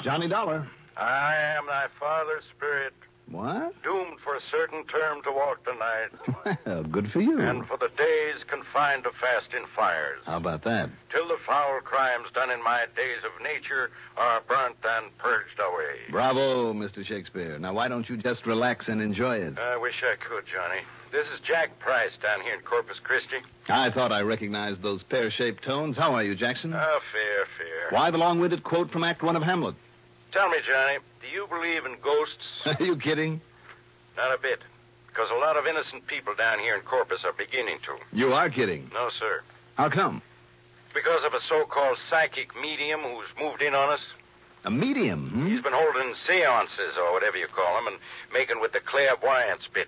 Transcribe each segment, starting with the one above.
Johnny Dollar. I am thy father's spirit, What? doomed for a certain term to walk the night, Well, good for you. and for the days confined to fasting fires, How about that? till the foul crimes done in my days of nature are burnt and purged away. Bravo, Mr. Shakespeare. Now, why don't you just relax and enjoy it? I wish I could, Johnny. This is Jack Price down here in Corpus Christi. I thought I recognized those pear-shaped tones. How are you, Jackson? Fair. Why the long-winded quote from Act 1 of Hamlet? Tell me, Johnny, do you believe in ghosts? Are you kidding? Not a bit. Because a lot of innocent people down here in Corpus are beginning to. You are kidding. No, sir. How come? Because of a so-called psychic medium who's moved in on us. A medium, hmm? He's been holding seances, or whatever you call them, and making with the clairvoyance bit.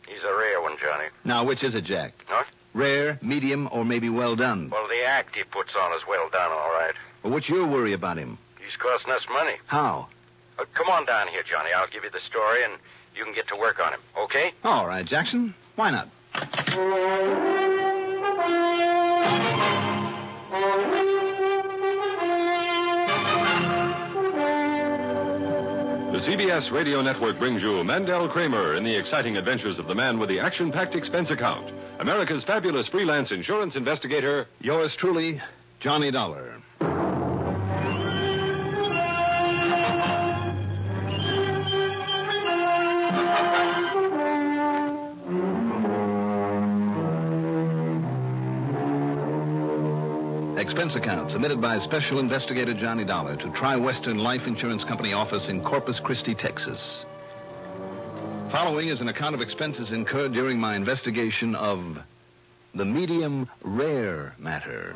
He's a rare one, Johnny. Now, which is it, Jack? Huh? Rare, medium, or maybe well done? Well, the act he puts on is well done, all right. Well, what's your worry about him? He's costing us money. How? Come on down here, Johnny. I'll give you the story, and you can get to work on him, okay? All right, Jackson. Why not? The CBS Radio Network brings you Mandel Kramer in the exciting adventures of the man with the action-packed expense account. America's fabulous freelance insurance investigator. Yours truly, Johnny Dollar. Expense account submitted by Special Investigator Johnny Dollar to Tri-Western Life Insurance Company office in Corpus Christi, Texas. Following is an account of expenses incurred during my investigation of the medium rare matter.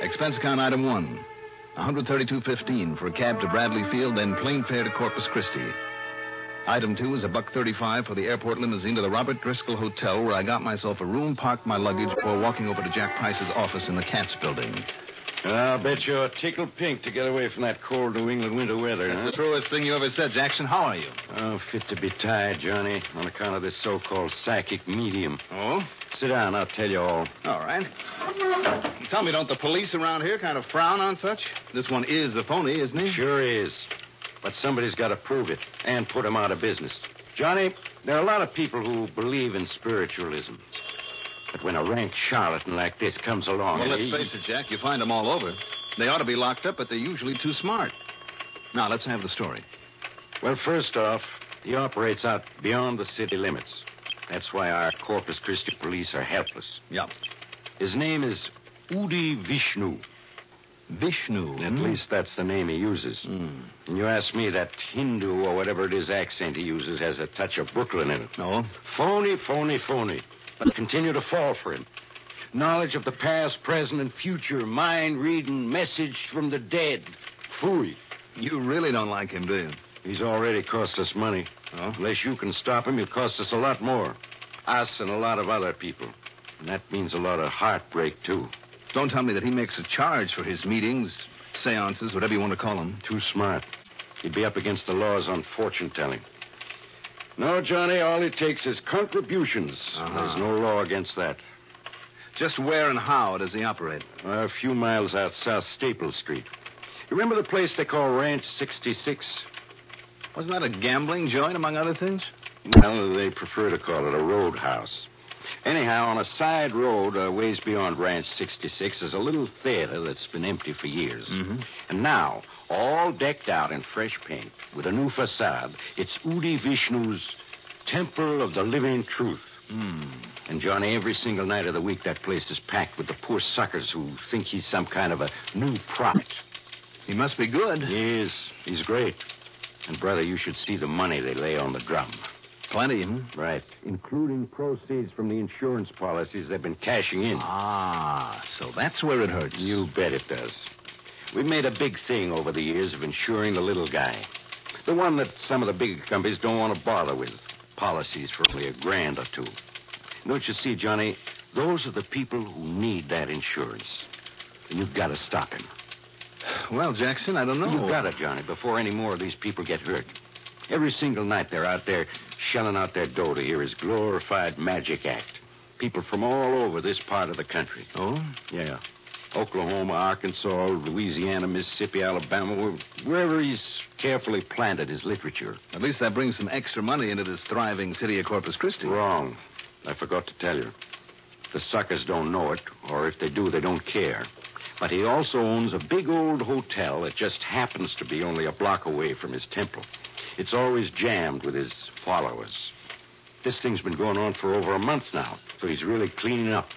Expense account item 1, $132.15 for a cab to Bradley Field, then plane fare to Corpus Christi. Item 2 is $1.35 for the airport limousine to the Robert Driscoll Hotel, where I got myself a room, parked my luggage before walking over to Jack Price's office in the Katz building. I'll bet you're tickled pink to get away from that cold New England winter weather, That's huh? the truest thing you ever said, Jackson. How are you? Oh, fit to be tied, Johnny, on account of this so-called psychic medium. Oh? Sit down, I'll tell you all. All right. Tell me, don't the police around here kind of frown on such? This one is a phony, isn't he? Sure is. But somebody's got to prove it and put him out of business. Johnny, there are a lot of people who believe in spiritualism. But when a rank charlatan like this comes along... Well, let's face it, Jack, you find them all over. They ought to be locked up, but they're usually too smart. Now, let's have the story. Well, first off, he operates out beyond the city limits. That's why our Corpus Christi police are helpless. Yep. His name is Udi Vishnu. Vishnu. At least that's the name he uses. Mm. And you ask me, that Hindu or whatever it is accent he uses has a touch of Brooklyn in it. No? Phony. But continue to fall for him. Knowledge of the past, present, and future. Mind reading, message from the dead. Fooey. You really don't like him, do you? He's already cost us money. Oh? Unless you can stop him, he'll cost us a lot more. Us and a lot of other people. And that means a lot of heartbreak, too. Don't tell me that he makes a charge for his meetings, seances, whatever you want to call them. Too smart. He'd be up against the laws on fortune-telling. No, Johnny, all it takes is contributions. There's no law against that. Just where and how does he operate? A few miles out South Staple Street. You remember the place they call Ranch 66? Wasn't that a gambling joint, among other things? Well, they prefer to call it a roadhouse. Anyhow, on a side road a ways beyond Ranch 66 is a little theater that's been empty for years. Mm-hmm. And now, all decked out in fresh paint, with a new facade, it's Udi Vishnu's Temple of the Living Truth. And, Johnny, every single night of the week, that place is packed with the poor suckers who think he's some kind of a new prophet. He must be good. He is. He's great. And, brother, you should see the money they lay on the drum. Plenty, hmm? Right. Including proceeds from the insurance policies they've been cashing in. Ah, so that's where it hurts. You bet it does. We've made a big thing over the years of insuring the little guy. The one that some of the bigger companies don't want to bother with. Policies for only $1,000 or $2,000. Don't you see, Johnny? Those are the people who need that insurance. And you've got to stop him. Well, Jackson, I don't know. You've got to, Johnny, before any more of these people get hurt. Every single night they're out there shelling out their dough to hear his glorified magic act. People from all over this part of the country. Oh? Yeah. Oklahoma, Arkansas, Louisiana, Mississippi, Alabama, wherever he's carefully planted his literature. At least that brings some extra money into this thriving city of Corpus Christi. Wrong. I forgot to tell you. The suckers don't know it, or if they do, they don't care. But he also owns a big old hotel that just happens to be only a block away from his temple. It's always jammed with his followers. This thing's been going on for over a month now, so he's really cleaning up.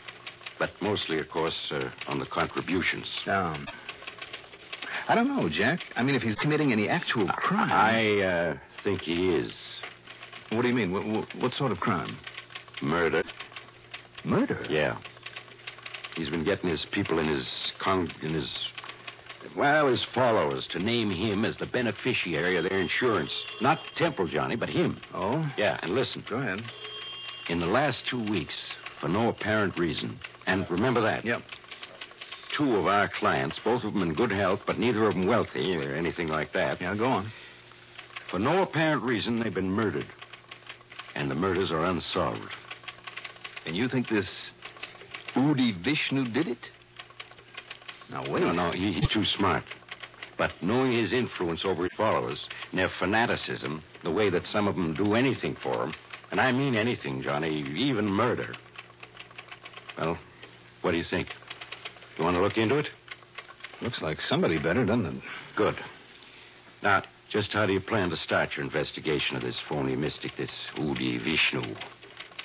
But mostly, of course, on the contributions. I don't know, Jack. I mean, if he's committing any actual crime... I think he is. What do you mean? What sort of crime? Murder. Murder? Yeah. He's been getting his people his followers to name him as the beneficiary of their insurance. Not the temple, Johnny, but him. Oh? Yeah, and listen. Go ahead. In the last 2 weeks, for no apparent reason, and remember that. Yep. 2 of our clients, both of them in good health, but neither of them wealthy or anything like that. Yeah, go on. For no apparent reason, they've been murdered. And the murders are unsolved. And you think this Udi Vishnu did it? Now, wait. No, he's too smart. But knowing his influence over his followers and their fanaticism, the way that some of them do anything for him, and I mean anything, Johnny, even murder. Well, what do you think? You want to look into it? Looks like somebody better, doesn't it? Good. Now, just how do you plan to start your investigation of this phony mystic, this Udi Vishnu?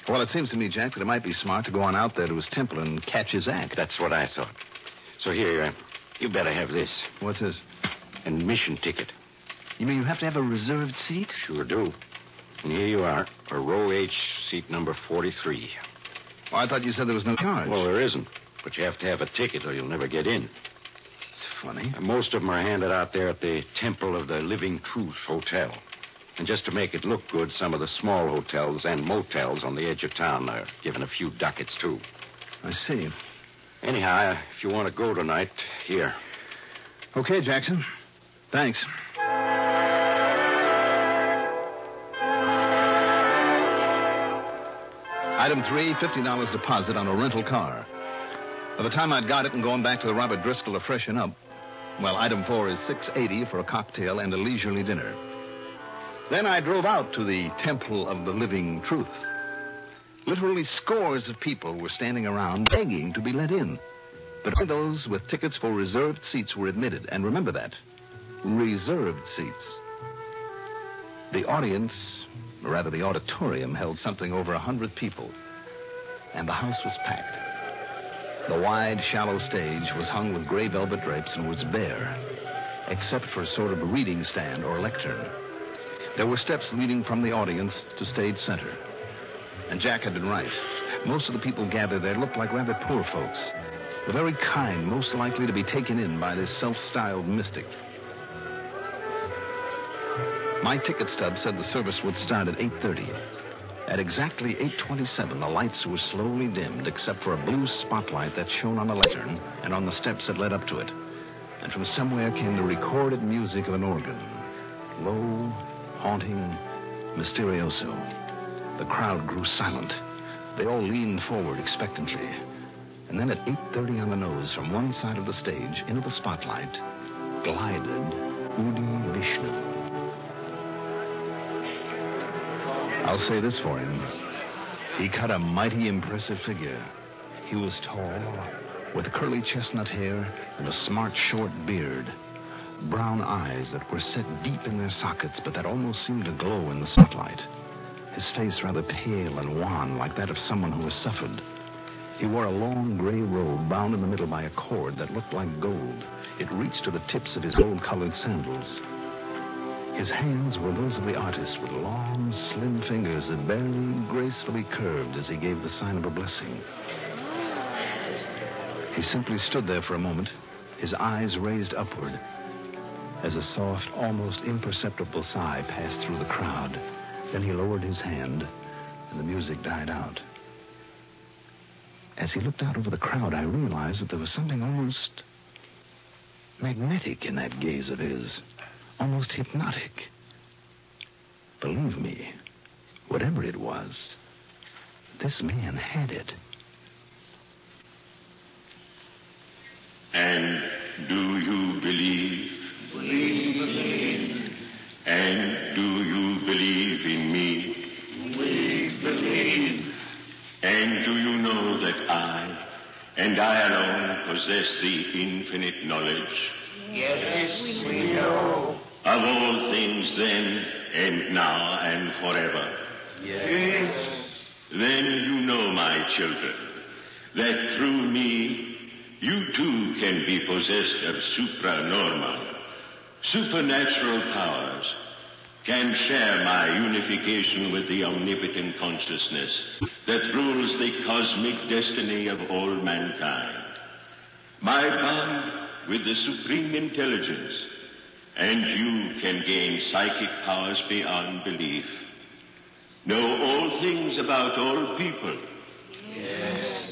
Well, it seems to me, Jack, that it might be smart to go on out there to his temple and catch his act. That's what I thought. So here, you better have this. What's this? An admission ticket. You mean you have to have a reserved seat? Sure do. And here you are, for row H, seat number 43. Well, I thought you said there was no charge. Well, there isn't. But you have to have a ticket or you'll never get in. It's funny. And most of them are handed out there at the Temple of the Living Truth Hotel. And just to make it look good, some of the small hotels and motels on the edge of town are given a few ducats, too. I see. Anyhow, if you want to go tonight, here. Okay, Jackson. Thanks. Item 3, $50 deposit on a rental car. By the time I'd got it and going back to the Robert Driscoll to freshen up, well, item 4 is $680 for a cocktail and a leisurely dinner. Then I drove out to the Temple of the Living Truth. Literally scores of people were standing around begging to be let in. But only those with tickets for reserved seats were admitted. And remember that. Reserved seats. The audience, or rather the auditorium, held something over 100 people. And the house was packed. The wide, shallow stage was hung with gray velvet drapes and was bare, except for a sort of reading stand or lectern. There were steps leading from the audience to stage center. And Jack had been right. Most of the people gathered there looked like rather poor folks. The very kind most likely to be taken in by this self-styled mystic. My ticket stub said the service would start at 8:30. At exactly 8:27, the lights were slowly dimmed, except for a blue spotlight that shone on the lectern and on the steps that led up to it. And from somewhere came the recorded music of an organ. Low, haunting, mysterioso. The crowd grew silent. They all leaned forward expectantly. And then at 8:30 on the nose, from one side of the stage into the spotlight, glided Udi Vishnu. I'll say this for him. He cut a mighty impressive figure. He was tall, with curly chestnut hair and a smart short beard. Brown eyes that were set deep in their sockets, but that almost seemed to glow in the spotlight. His face rather pale and wan, like that of someone who has suffered. He wore a long gray robe bound in the middle by a cord that looked like gold. It reached to the tips of his gold-colored sandals. His hands were those of the artist, with long, slim fingers that barely gracefully curved as he gave the sign of a blessing. He simply stood there for a moment, his eyes raised upward, as a soft, almost imperceptible sigh passed through the crowd. Then he lowered his hand, and the music died out. As he looked out over the crowd, I realized that there was something almost magnetic in that gaze of his, almost hypnotic. Believe me, whatever it was, this man had it. Do you believe? We believe. And do you believe in me? We believe. And do you know that I, and I alone, possess the infinite knowledge? Yes, we know. Of all things then, and now, and forever. Yes. Then you know, my children, that through me, you too can be possessed of supranormal, supernatural powers, can share my unification with the omnipotent consciousness that rules the cosmic destiny of all mankind. My bond with the supreme intelligence, and you can gain psychic powers beyond belief. Know all things about all people. Yes.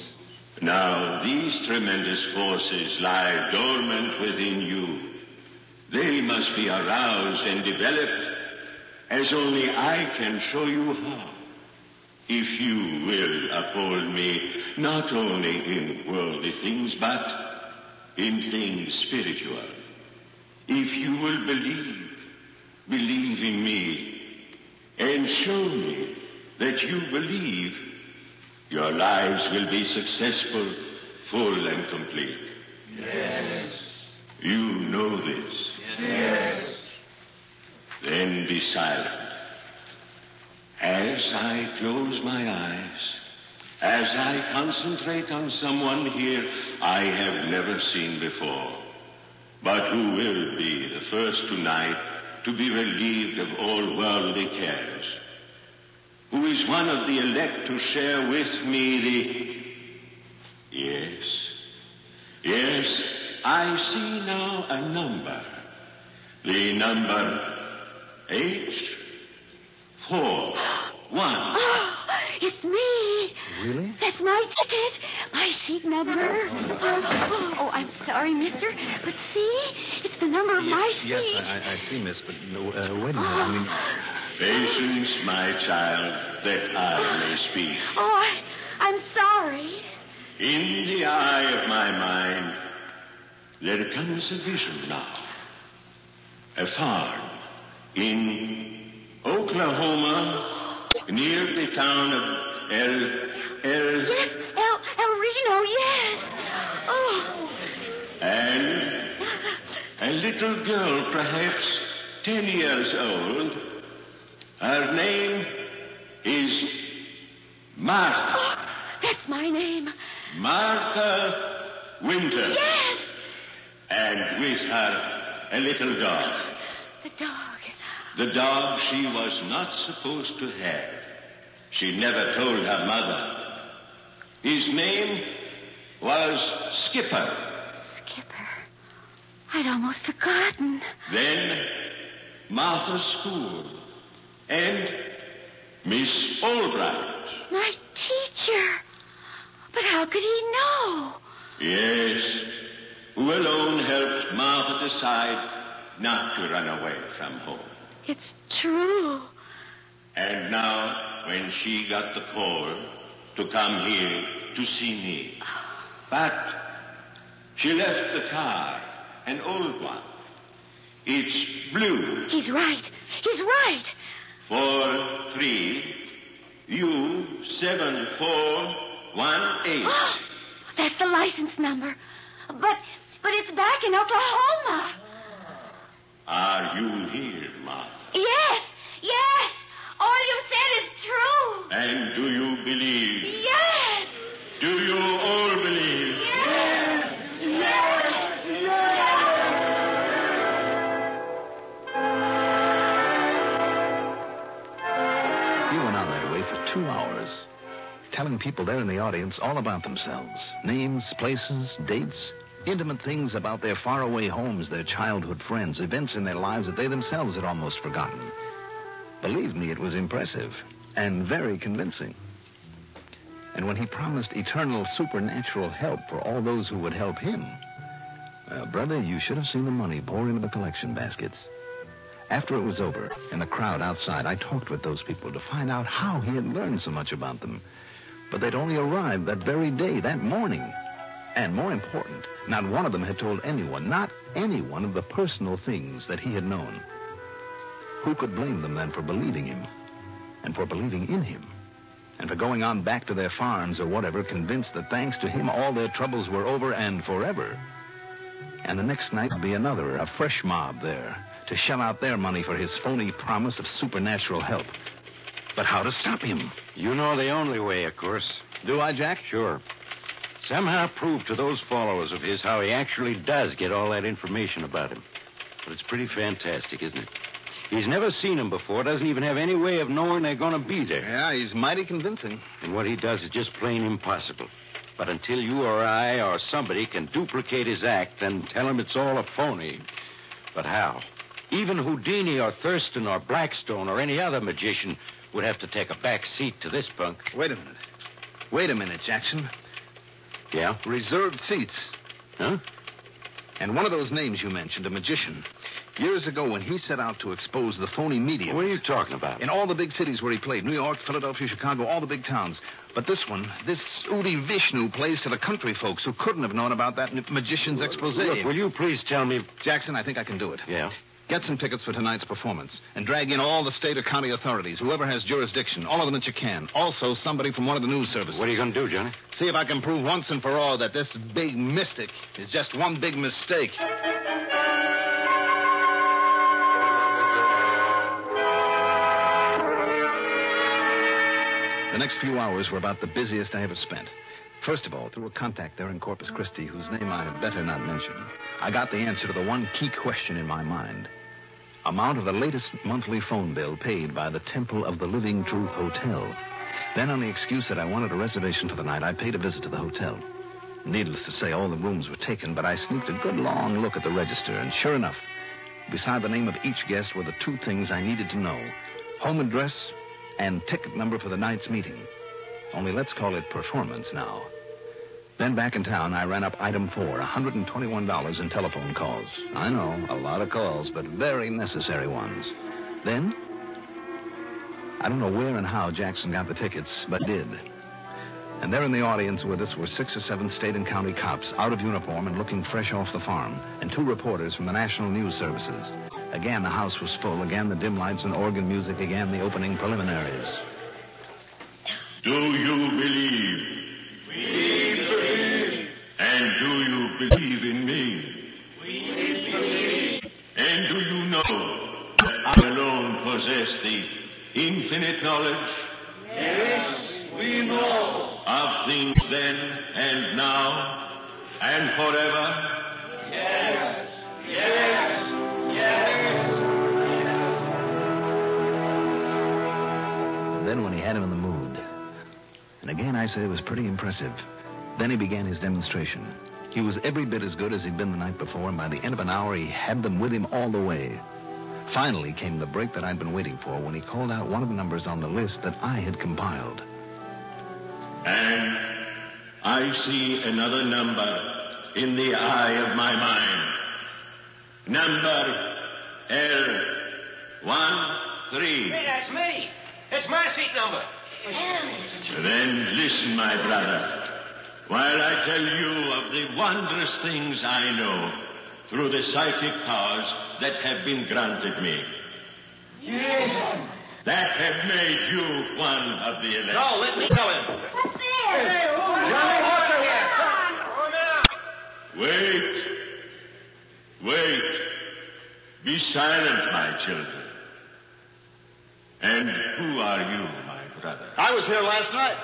Now, these tremendous forces lie dormant within you. They must be aroused and developed, as only I can show you how. If you will uphold me, not only in worldly things, but in things spiritual. If you will believe in me, and show me that you believe, your lives will be successful, full, and complete. Yes. You know this. Yes. Then be silent. As I close my eyes, as I concentrate on someone here I have never seen before, but who will be the first tonight to be relieved of all worldly cares, who is one of the elect to share with me the... Yes, I see now a number. The number H41. Oh, it's me. Really? That's my ticket. My seat number. Oh, I'm sorry, mister. But see, it's the number of my seat. Yes, I see, miss, but no, wait a minute. I mean... Patience, my child, that I may speak. Oh, I'm sorry. In the eye of my mind, there comes a vision now. A farm in Oklahoma, near the town of Yes, El Reno, yes. Oh. And a little girl, perhaps 10 years old. Her name is Martha. Oh, that's my name. Martha Winter. Yes. And with her, a little dog. The dog. The dog she was not supposed to have. She never told her mother. His name was Skipper. Skipper. I'd almost forgotten. Then Martha's school. And Miss Albright. My teacher. But how could he know? Yes, who alone helped Martha decide not to run away from home. It's true. And now, when she got the call to come here to see me, but she left the car, an old one. It's blue. He's right. He's right. 43U7418. Oh, that's the license number. But it's back in Oklahoma. Are you here, Martha? Yes. All you said is true. And do you believe? Yes. Do you all believe? Yes. You went on that way for 2 hours, telling people there in the audience all about themselves. Names, places, dates, intimate things about their faraway homes, their childhood friends, events in their lives that they themselves had almost forgotten. Believe me, it was impressive and very convincing. And when he promised eternal supernatural help for all those who would help him, well, brother, you should have seen the money pour into the collection baskets. After it was over, in the crowd outside, I talked with those people to find out how he had learned so much about them. But they'd only arrived that very day, that morning. And more important, not one of them had told anyone, not anyone, of the personal things that he had known. Who could blame them then for believing him? And for believing in him? And for going on back to their farms or whatever, convinced that thanks to him all their troubles were over and forever? And the next night would be another, a fresh mob there, to shell out their money for his phony promise of supernatural help. But how to stop him? You know the only way, of course. Do I, Jack? Sure. Somehow prove to those followers of his how he actually does get all that information about him. But it's pretty fantastic, isn't it? He's never seen them before, doesn't even have any way of knowing they're going to be there. Yeah, he's mighty convincing. And what he does is just plain impossible. But until you or I or somebody can duplicate his act and tell him it's all a phony. But how? Even Houdini or Thurston or Blackstone or any other magician would have to take a back seat to this punk. Wait a minute, Jackson. Yeah? Reserved seats. Huh? And one of those names you mentioned, a magician. Years ago, when he set out to expose the phony mediums. What are you talking about? In all the big cities where he played, New York, Philadelphia, Chicago, all the big towns. But this one, this Udi Vishnu, plays to the country folks who couldn't have known about that magician's expose. Look, will you please tell me... Jackson, I think I can do it. Yeah? Get some tickets for tonight's performance and drag in all the state or county authorities, whoever has jurisdiction, all of them that you can. Also, somebody from one of the news services. What are you going to do, Johnny? See if I can prove once and for all that this big mystic is just one big mistake. The next few hours were about the busiest I ever spent. First of all, through a contact there in Corpus Christi, whose name I had better not mention, I got the answer to the one key question in my mind. Amount of the latest monthly phone bill paid by the Temple of the Living Truth Hotel. Then, on the excuse that I wanted a reservation for the night, I paid a visit to the hotel. Needless to say, all the rooms were taken, but I sneaked a good long look at the register, and sure enough, beside the name of each guest were the two things I needed to know: home address and ticket number for the night's meeting. Only let's call it performance now. Then back in town, I ran up item 4, $121 in telephone calls. I know, a lot of calls, but very necessary ones. Then, I don't know where and how Jackson got the tickets, but did. And there in the audience with us were 6 or 7 state and county cops, out of uniform and looking fresh off the farm, and 2 reporters from the National News Services. Again, the house was full. Again, the dim lights and organ music. Again, the opening preliminaries. Do you believe? We believe. And do you believe in me? We believe. And do you know that I alone possess the infinite knowledge? Yes, we know. Of things then and now and forever? Yes, yes, yes. And then when he had him in the mood, and again I say it was pretty impressive, then he began his demonstration. He was every bit as good as he'd been the night before, and by the end of an hour he had them with him all the way. Finally came the break that I'd been waiting for when he called out one of the numbers on the list that I had compiled. And I see another number in the eye of my mind. Number L13. Hey, that's me. It's my seat number. Then listen, my brother, while I tell you of the wondrous things I know through the psychic powers that have been granted me. Yes. That have made you one of the elect. No, let me tell him. What's this? Johnny Walker here. Come on. Wait. Be silent, my children. And who are you, my brother? I was here last night.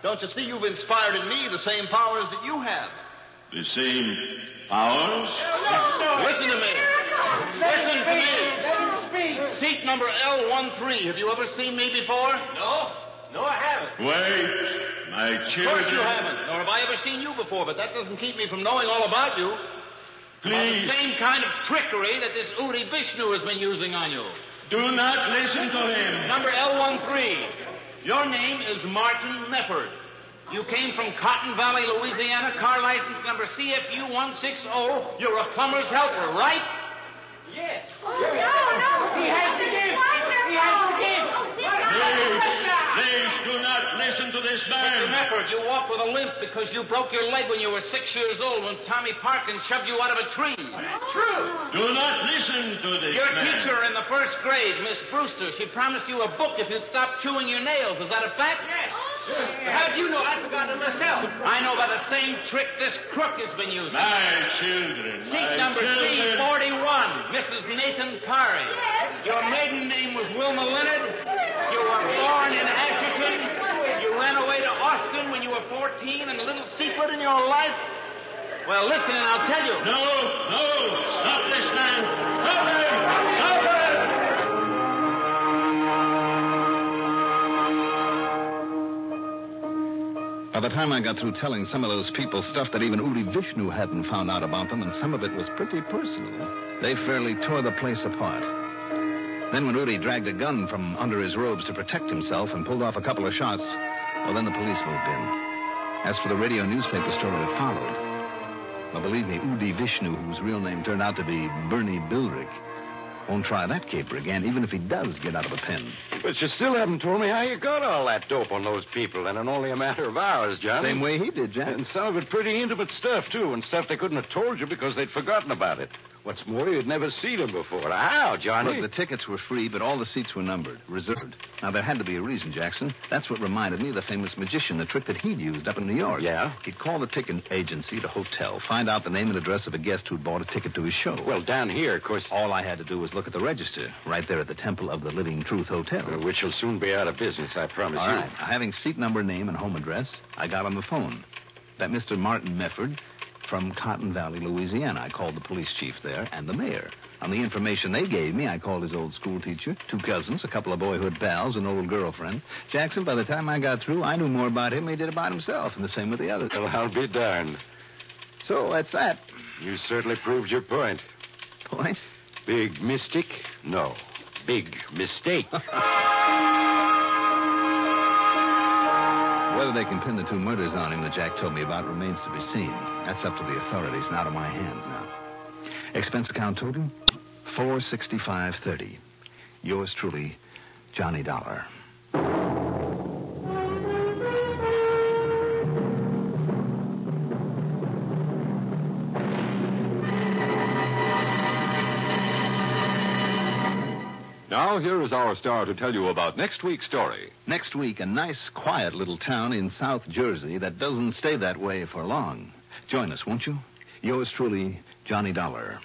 Don't you see you've inspired in me the same powers that you have? The same powers? Listen to me. Listen to me. Seat number L13. Have you ever seen me before? No, I haven't. Wait, my Of children. course you haven't. Nor have I ever seen you before, but that doesn't keep me from knowing all about you. About Please, the same kind of trickery that this Udi Vishnu has been using on you. do not listen to him. Number L13. Your name is Martin Mefford. You came from Cotton Valley, Louisiana, car license number CFU 160. You're a plumber's helper, right? Yes. Oh, no. He has to give. He has to give. Oh, this Please do not listen to this man. Mr. Mefford, you walk with a limp because you broke your leg when you were 6 years old when Tommy Parkins shoved you out of a tree. True. Do not listen to this Your man. teacher in the first grade, Miss Brewster, she promised you a book if you'd stop chewing your nails. Is that a fact? Yes. How'd you know? I forgot it myself. I know by the same trick this crook has been using. My children, Seat number C41, Mrs. Nathan Curry. Yes. Your maiden name was Wilma Leonard. You were born in Asherton. You ran away to Austin when you were 14, and a little secret in your life. Well, listen, and I'll tell you. No. Stop this man. Stop him. Stop him. By the time I got through telling some of those people stuff that even Udi Vishnu hadn't found out about them, and some of it was pretty personal, they fairly tore the place apart. Then when Udi dragged a gun from under his robes to protect himself and pulled off a couple of shots, well, then the police moved in. As for the radio newspaper story that followed, well, believe me, Udi Vishnu, whose real name turned out to be Bernie Bildrick, won't try that caper again, even if he does get out of a pen. But you still haven't told me how you got all that dope on those people, and in only a matter of hours, Johnny. Same way he did, Jack. And some of it pretty intimate stuff, too, and stuff they couldn't have told you because they'd forgotten about it. What's more, you'd never seen them before. How, Johnny? Look, the tickets were free, but all the seats were numbered, reserved. Now, there had to be a reason, Jackson. That's what reminded me of the famous magician, the trick that he'd used up in New York. Yeah? He'd call the ticket agency at a hotel, find out the name and address of a guest who'd bought a ticket to his show. Well, down here, of course... All I had to do was look at the register, right there at the Temple of the Living Truth Hotel. Which will soon be out of business, I promise All you. right. Having seat number, name, and home address, I got on the phone. That Mr. Martin Mefford from Cotton Valley, Louisiana. I called the police chief there and the mayor. On the information they gave me, I called his old school teacher, 2 cousins, a couple of boyhood pals, an old girlfriend. Jackson, by the time I got through, I knew more about him than he did about himself, and the same with the others. Well, I'll be darned. So that's that. You certainly proved your point. Point? Big mystic? No. Big mistake. Whether they can pin the 2 murders on him that Jack told me about remains to be seen. That's up to the authorities and out of my hands now. Expense account total, $465.30. Yours truly, Johnny Dollar. Now, here is our star to tell you about next week's story. Next week, a nice, quiet little town in South Jersey that doesn't stay that way for long. Join us, won't you? Yours truly, Johnny Dollar.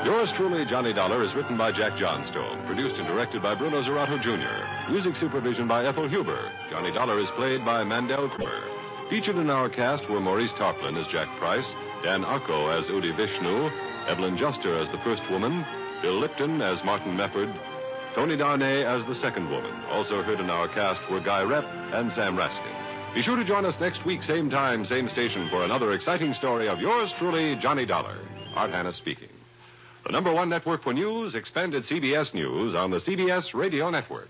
Yours truly, Johnny Dollar, is written by Jack Johnstone, produced and directed by Bruno Zerato Jr., music supervision by Ethel Huber. Johnny Dollar is played by Mandel Kramer. Featured in our cast were Maurice Tarplin as Jack Price, Dan Arco as Udi Vishnu, Evelyn Juster as the first woman, Bill Lipton as Martin Mefford, Tony Darnay as the second woman. Also heard in our cast were Guy Rep and Sam Raskin. Be sure to join us next week, same time, same station, for another exciting story of yours truly, Johnny Dollar. Art Hanna speaking. The #1 network for news, expanded CBS News on the CBS Radio Network.